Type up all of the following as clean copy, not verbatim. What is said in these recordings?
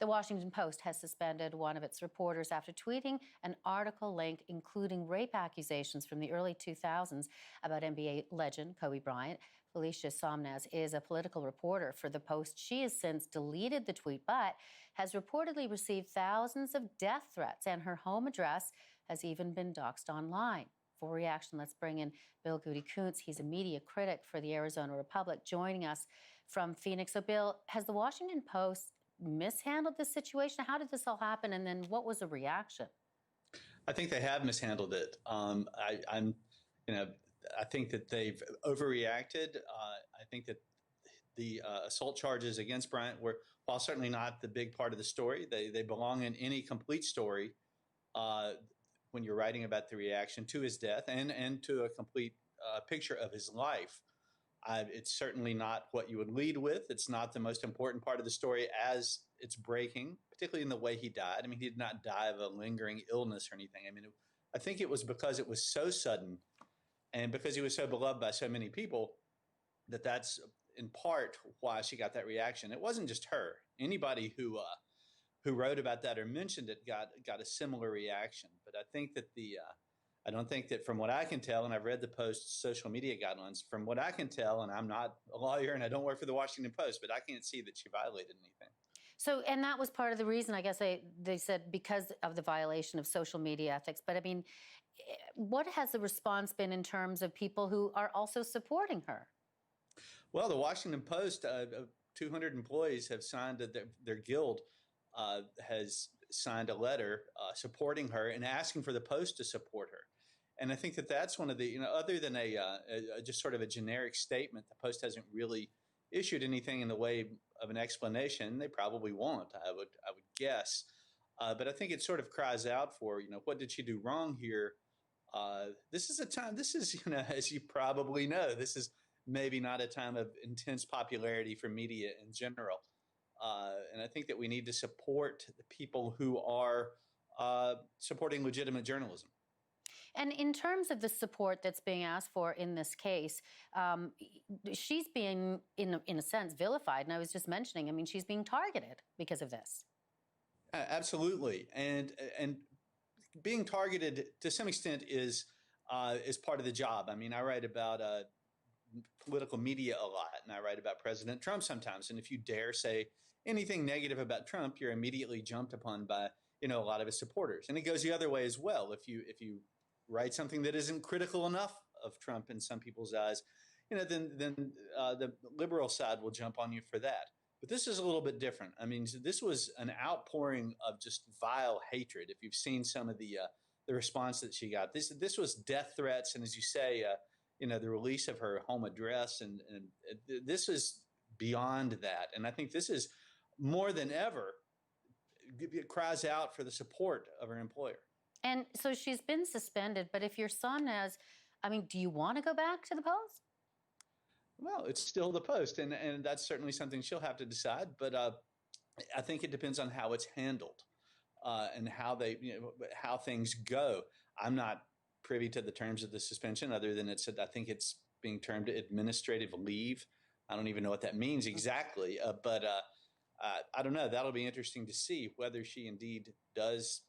The Washington Post has suspended one of its reporters after tweeting an article link including rape accusations from the early 2000s about NBA legend Kobe Bryant. Felicia Sonmez is a political reporter for the Post. She has since deleted the tweet, but has reportedly received thousands of death threats, and her home address has even been doxed online. For reaction, let's bring in Bill Goodykoontz. He's a media critic for the Arizona Republic, joining us from Phoenix. So, Bill, has the Washington Post mishandled this situation? How did this all happen, and then what was the reaction? I think they have mishandled it. I think that they've overreacted. I think that the assault charges against Bryant were, while certainly not the big part of the story, they belong in any complete story. When you're writing about the reaction to his death and to a complete picture of his life. It's certainly not what you would lead with. It's not the most important part of the story as it's breaking, particularly in the way he died. I mean, he did not die of a lingering illness or anything. I mean, I think it was because it was so sudden and because he was so beloved by so many people that's in part why she got that reaction. It wasn't just her. Anybody who wrote about that or mentioned it got a similar reaction. But I think that I don't think that, from what I can tell, and I've read the Post's social media guidelines, from what I can tell, and I'm not a lawyer and I don't work for the Washington Post, but I can't see that she violated anything. So, and that was part of the reason, I guess they said, because of the violation of social media ethics. But I mean, what has the response been in terms of people who are also supporting her? Well, the Washington Post, 200 employees have signed, their guild has signed a letter supporting her and asking for the Post to support her. And I think that that's one of the, other than a just sort of a generic statement, the Post hasn't really issued anything in the way of an explanation. They probably won't, I would guess. But I think it sort of cries out for, what did she do wrong here? This is a time, as you probably know, this is maybe not a time of intense popularity for media in general. And I think that we need to support the people who are supporting legitimate journalism. And in terms of the support that's being asked for in this case, she's being, in a sense, vilified. And I was just mentioning, I mean, she's being targeted because of this. Absolutely. And being targeted to some extent is part of the job. I mean, I write about political media a lot, and I write about President Trump sometimes. And if you dare say anything negative about Trump, you're immediately jumped upon by, a lot of his supporters. And it goes the other way as well. If you write something that isn't critical enough of Trump in some people's eyes, then the liberal side will jump on you for that. But this is a little bit different. I mean, this was an outpouring of just vile hatred. If you've seen some of the response that she got, this was death threats, and as you say, the release of her home address, and this is beyond that. And I think this is more than ever, it cries out for the support of her employer. And so she's been suspended, but if your son has, I mean, do you want to go back to the Post? Well, it's still the Post, and that's certainly something she'll have to decide. But I think it depends on how it's handled and how things go. I'm not privy to the terms of the suspension, other than I think it's being termed administrative leave. I don't even know what that means exactly, but I don't know. That'll be interesting to see whether she indeed does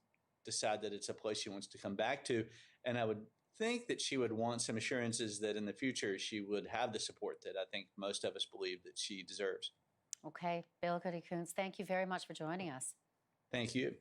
decide that it's a place she wants to come back to. And I would think that she would want some assurances that in the future she would have the support that I think most of us believe that she deserves. Okay, Bill Goodykoontz, thank you very much for joining us. Thank you.